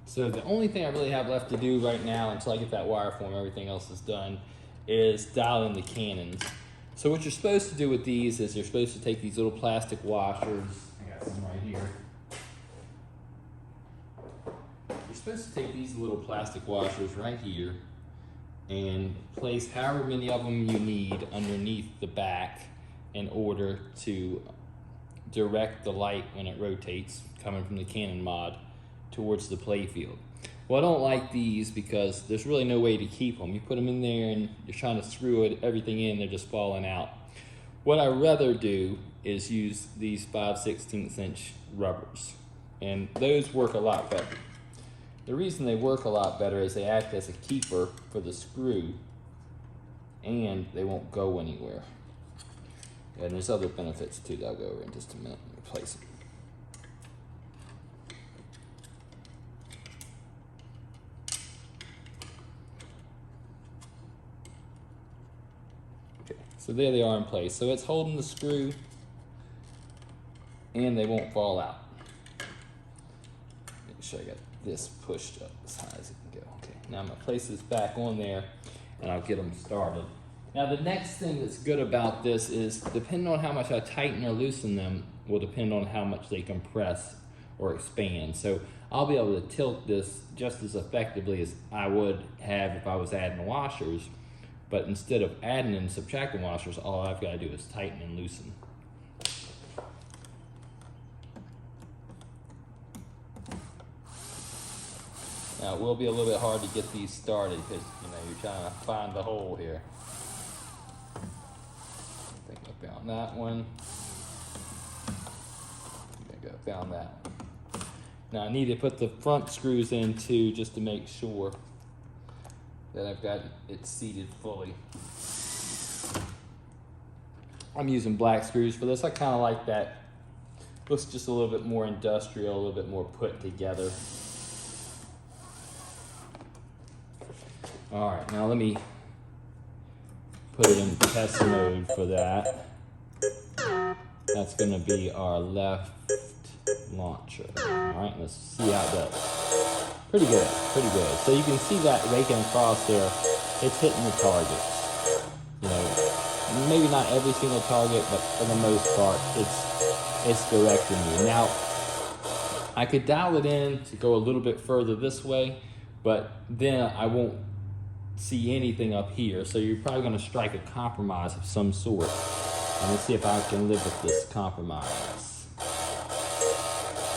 So the only thing I really have left to do right now until I get that wire form, everything else is done, is dial in the cannons. So what you're supposed to do with these is you're supposed to take these little plastic washers. I got some right here. You're supposed to take these little plastic washers right here and place however many of them you need underneath the back in order to direct the light when it rotates coming from the cannon mod towards the play field. Well, I don't like these because there's really no way to keep them. You put them in there and you're trying to screw everything in, they're just falling out. What I rather do is use these 5/16 inch rubbers, and those work a lot better. The reason they work a lot better is they act as a keeper for the screw and they won't go anywhere. And there's other benefits too that I'll go over in just a minute and replace them. Okay, so there they are in place. So it's holding the screw and they won't fall out. Make sure I got this pushed up as high as it can go. Okay, now I'm gonna place this back on there and I'll get them started. Now the next thing that's good about this is depending on how much I tighten or loosen them will depend on how much they compress or expand. So I'll be able to tilt this just as effectively as I would have if I was adding washers, but instead of adding and subtracting washers, all I've got to do is tighten and loosen. Now it will be a little bit hard to get these started because you're trying to find the hole here. I think I found that one. I think I found that one. Now I need to put the front screws in too, just to make sure that I've got it seated fully. I'm using black screws for this. I kind of like that. Looks just a little bit more industrial, a little bit more put together. All right, now let me put it in test mode for that. That's gonna be our left launcher. All right, let's see how it does. Pretty good, pretty good. So you can see that raking across there, it's hitting the targets. Maybe not every single target, but for the most part, it's directing you. Now, I could dial it in to go a little bit further this way, but then I won't see anything up here. So you're probably gonna strike a compromise of some sort. And let's see if I can live with this compromise.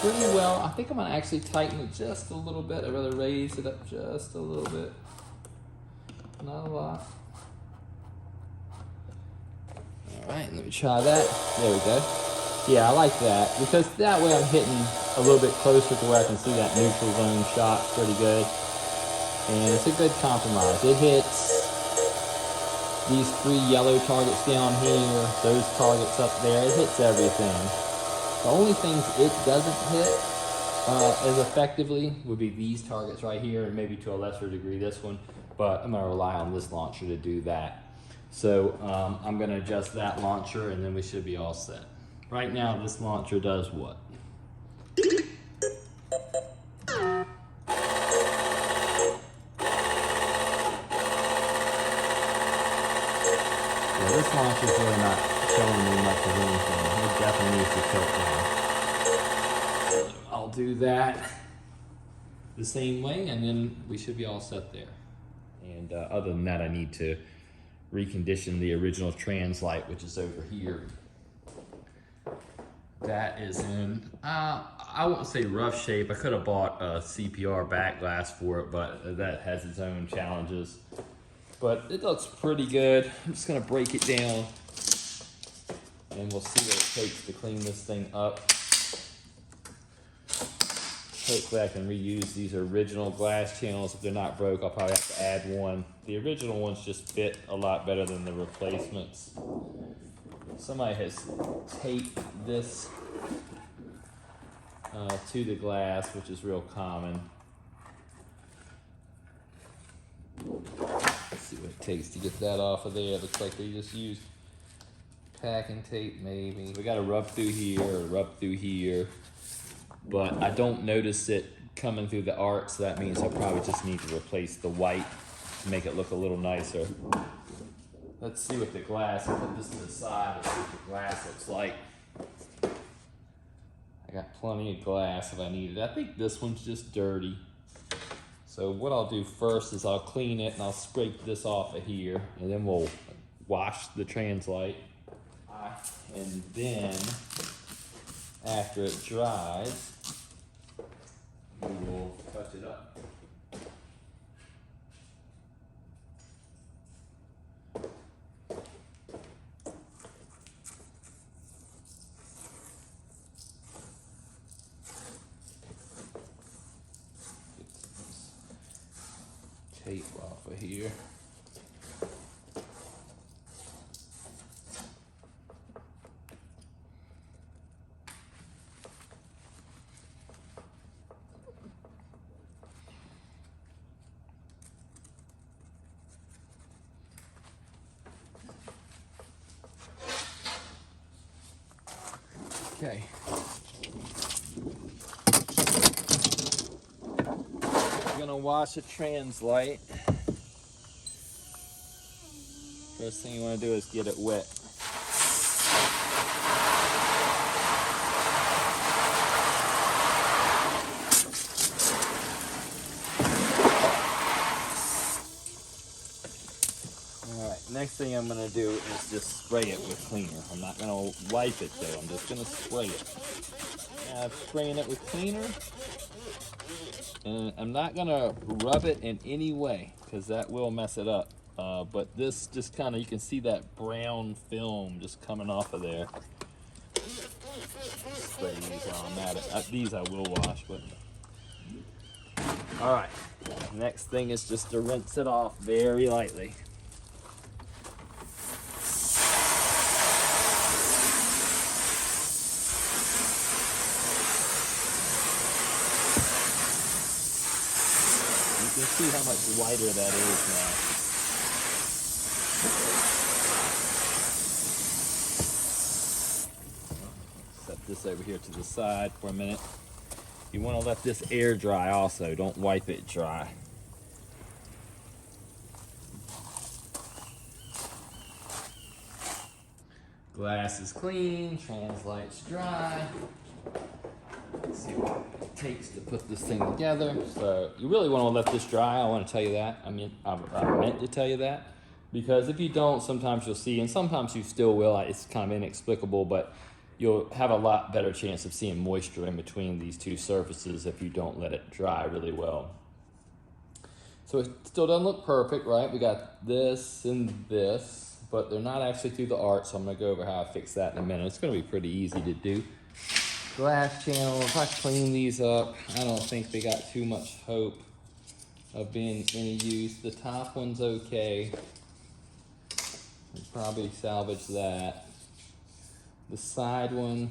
Pretty well. I think I'm gonna actually tighten it just a little bit. I'd rather raise it up just a little bit. Not a lot. All right, let me try that. There we go. Yeah, I like that because that way I'm hitting a little bit closer to where I can see that neutral zone shot pretty good. And it's a good compromise. It hits these 3 yellow targets down here, those targets up there. It hits everything. The only things it doesn't hit as effectively would be these targets right here, and maybe to a lesser degree this one, but I'm gonna rely on this launcher to do that. So I'm gonna adjust that launcher and then we should be all set. Right now this launcher does what? Yeah, this launcher's really not showing me much of anything. It definitely needs to tilt down. I'll do that the same way and then we should be all set there. And other than that, I need to recondition the original Translight, which is over here. That is in, I won't say rough shape. I could have bought a CPR back glass for it, but that has its own challenges. But it looks pretty good. I'm just gonna break it down and we'll see what it takes to clean this thing up. Hopefully I can reuse these original glass channels. If they're not broke, I'll probably have to add one. The original ones just fit a lot better than the replacements. Somebody has taped this to the glass, which is real common. Let's see what it takes to get that off of there. It looks like they just used packing tape maybe. We got to rub through here or rub through here, but I don't notice it coming through the art, so that means I probably just need to replace the white to make it look a little nicer. Let's see what the glass, I'll put this to the side, let's see what the glass looks like. I got plenty of glass if I need it. I think this one's just dirty. So what I'll do first is I'll clean it and I'll scrape this off of here, and then we'll wash the Translight. And then after it dries, we will touch it up. Tape off of here. Okay. We're gonna wash a Translight. First thing you want to do is get it wet. Alright, next thing I'm going to do is just spray it with cleaner. I'm not going to wipe it though, I'm just going to spray it. Now I'm spraying it with cleaner, and I'm not going to rub it in any way because that will mess it up. But this just kind of, you can see that brown film just coming off of there. Spray these while I'm at it. These I will wash, but. Alright, next thing is just to rinse it off very lightly. You can see how much whiter that is now. Set this over here to the side for a minute. You want to let this air dry also, don't wipe it dry. Glass is clean, Translight's dry. Let's see what it takes to put this thing together. So you really want to let this dry, I want to tell you that. I meant to tell you that. Because if you don't, sometimes you'll see, and sometimes you still will, it's kind of inexplicable, but you'll have a lot better chance of seeing moisture in between these two surfaces if you don't let it dry really well. So it still doesn't look perfect, right? We got this and this, but they're not actually through the art, so I'm gonna go over how I fix that in a minute. It's gonna be pretty easy to do. Glass channel, if I clean these up, I don't think they got too much hope of being any use. The top one's okay. We'll probably salvage that. The side one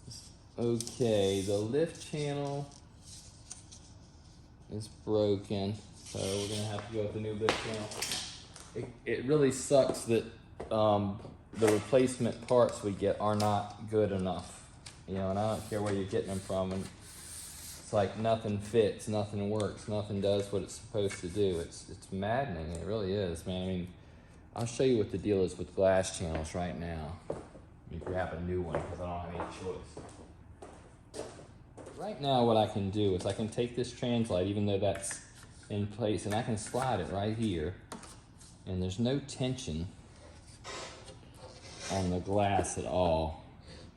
is okay. The lift channel is broken, so we're gonna have to go with the new lift channel. It really sucks that the replacement parts we get are not good enough, you know, and I don't care where you're getting them from, and it's like nothing fits, nothing works, nothing does what it's supposed to do. It's maddening, it really is, man. I mean, I'll show you what the deal is with glass channels right now. Let me grab a new one because I don't have any choice. Right now what I can do is I can take this Translight, even though that's in place, and I can slide it right here, and there's no tension on the glass at all.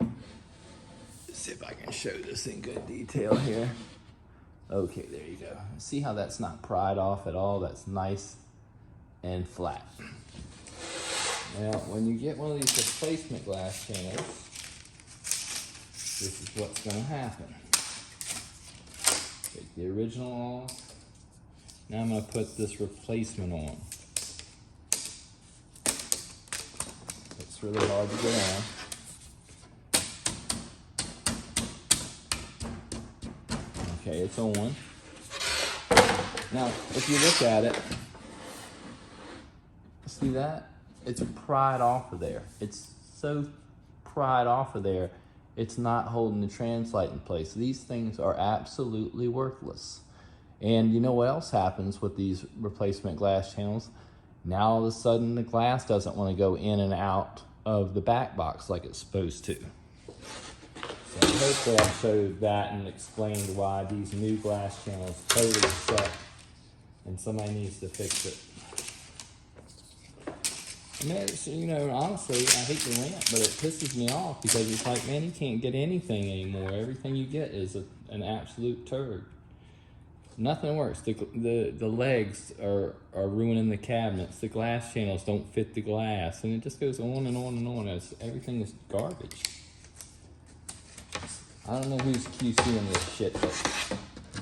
Let's see if I can show this in good detail here. Okay, there you go. See how that's not pried off at all? That's nice and flat. Now, when you get one of these replacement glass channels, this is what's going to happen. Take the original off. Now I'm going to put this replacement on. It's really hard to get on. Okay, it's on. Now, if you look at it, see that? It's pried off of there. It's so pried off of there, it's not holding the Translight in place. These things are absolutely worthless. And you know what else happens with these replacement glass channels? Now all of a sudden the glass doesn't want to go in and out of the back box like it's supposed to. So hopefully I showed that and explained why these new glass channels totally suck and somebody needs to fix it. I mean, it's, you know, honestly, I hate to rant, but it pisses me off because it's like, man, you can't get anything anymore. Everything you get is an absolute turd. Nothing works. The legs are ruining the cabinets. The glass channels don't fit the glass, and it just goes on and on and on. Everything is garbage. I don't know who's QCing this shit, but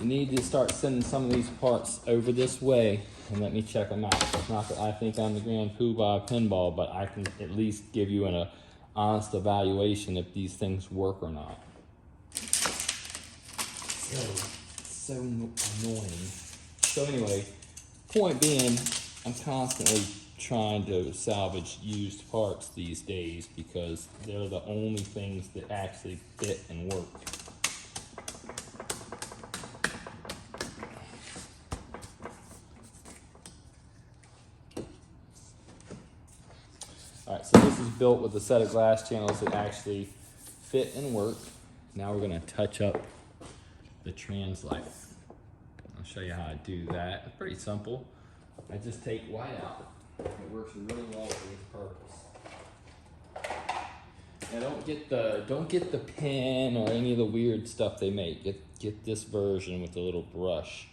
you need to start sending some of these parts over this way and let me check them out. It's not that I think I'm the grand poobah of pinball, but I can at least give you an honest evaluation if these things work or not. So annoying. So anyway, point being, I'm constantly trying to salvage used parts these days because they're the only things that actually fit and work. Alright, so this is built with a set of glass channels that actually fit and work. Now we're going to touch up the Translight. I'll show you how I do that. It's pretty simple. I just take white out. It works really well for this purpose. Now don't get the pen or any of the weird stuff they make. Get this version with the little brush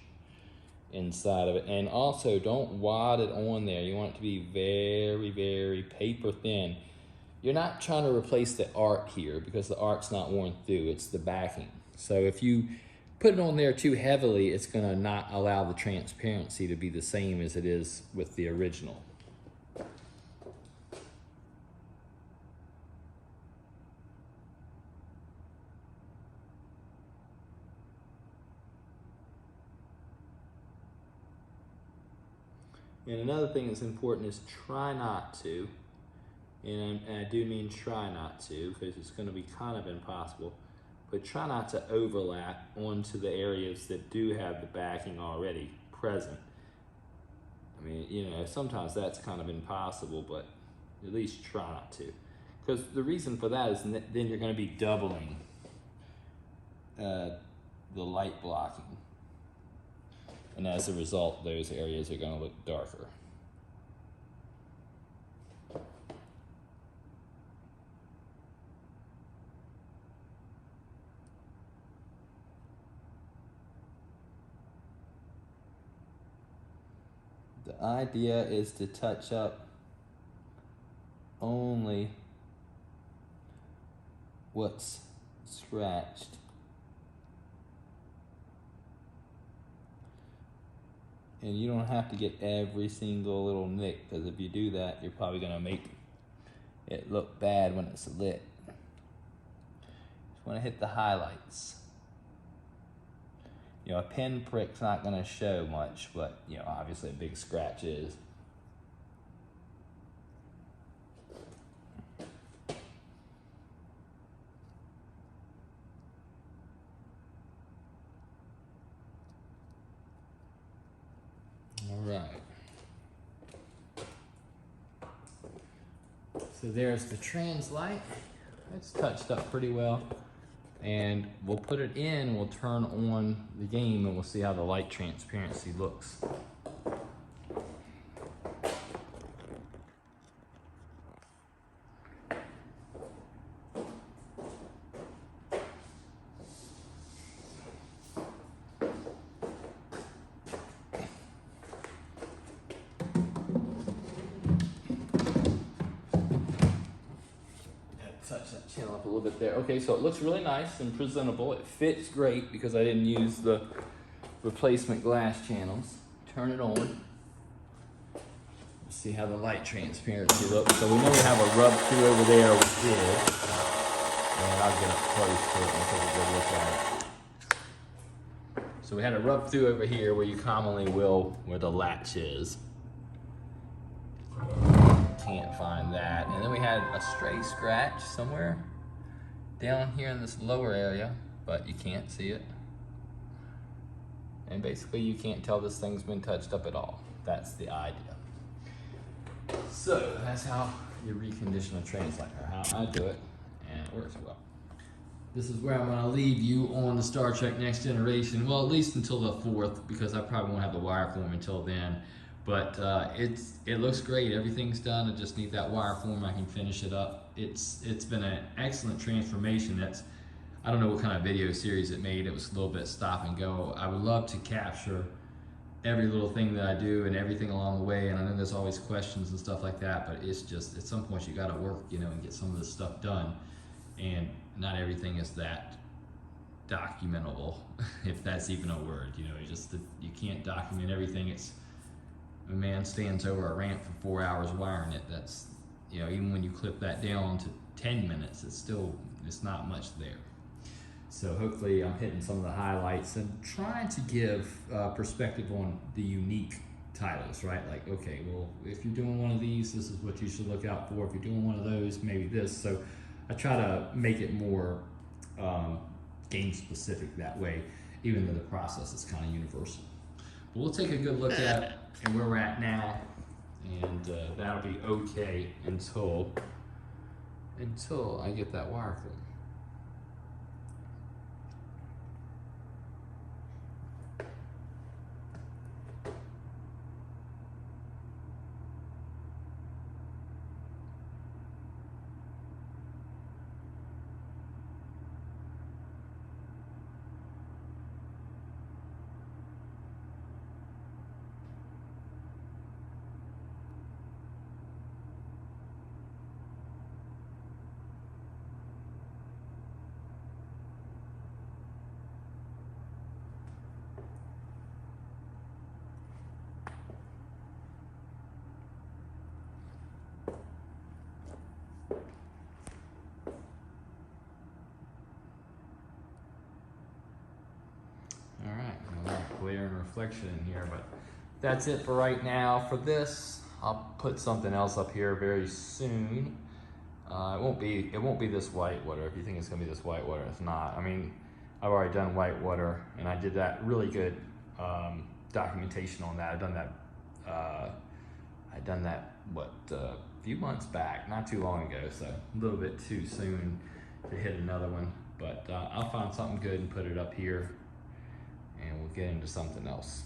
inside of it. And also don't wad it on there. You want it to be very, very paper thin. You're not trying to replace the art here because the art's not worn through. It's the backing. So if you put it on there too heavily, it's going to not allow the transparency to be the same as it is with the original. And another thing that's important is try not to, and I do mean try not to because it's going to be kind of impossible, but try not to overlap onto the areas that do have the backing already present. I mean, you know, sometimes that's kind of impossible, but at least try not to. Because the reason for that is then you're going to be doubling the light blocking. And as a result, those areas are going to look darker. The idea is to touch up only what's scratched. And you don't have to get every single little nick, because if you do that, you're probably going to make it look bad when it's lit. Just want to hit the highlights. You know, a pin prick's not going to show much, but, you know, obviously a big scratch is. Alright. So there's the Translight. It's touched up pretty well. And we'll put it in, we'll turn on the game, and we'll see how the light transparency looks. Touch that channel up a little bit there. Okay, so it looks really nice and presentable. It fits great because I didn't use the replacement glass channels. Turn it on. See how the light transparency looks. So we know we have a rub through over there with this. And I'll get up close to it and take a good look at it. So we had a rub through over here where you commonly will, where the latch is. Can't find that. And then we had a stray scratch somewhere down here in this lower area, but you can't see it. And basically you can't tell this thing's been touched up at all. That's the idea. So that's how you recondition a Translight, or how I do it, and it works well. This is where I'm going to leave you on the Star Trek Next Generation. Well, at least until the 4th, because I probably won't have the wire form until then. But it looks great. Everything's done. I just need that wire form. I can finish it up. It's been an excellent transformation. I don't know what kind of video series it made. It was a little bit stop and go. I would love to capture every little thing that I do and everything along the way. And I know there's always questions and stuff like that, but it's just, at some point you got to work, you know, and get some of this stuff done. And not everything is that documentable, if that's even a word. You know, you can't document everything. It's, a man stands over a ramp for 4 hours wiring it. That's, you know, even when you clip that down to 10 minutes, it's not much there. So hopefully I'm hitting some of the highlights and trying to give perspective on the unique titles, right? Like, okay, well, if you're doing one of these, this is what you should look out for. If you're doing one of those, maybe this. So I try to make it more game specific that way, even though the process is kind of universal. But we'll take a good look at it and where we're at now, and that'll be okay until I get that wire form. Glare and reflection in here, but that's it for right now. For this, I'll put something else up here very soon. It won't be this whitewater. If you think it's gonna be this whitewater, it's not. I mean, I've already done whitewater, and I did that really good documentation on that. I've done that a few months back, not too long ago. So a little bit too soon to hit another one, but I'll find something good and put it up here, and we'll get into something else.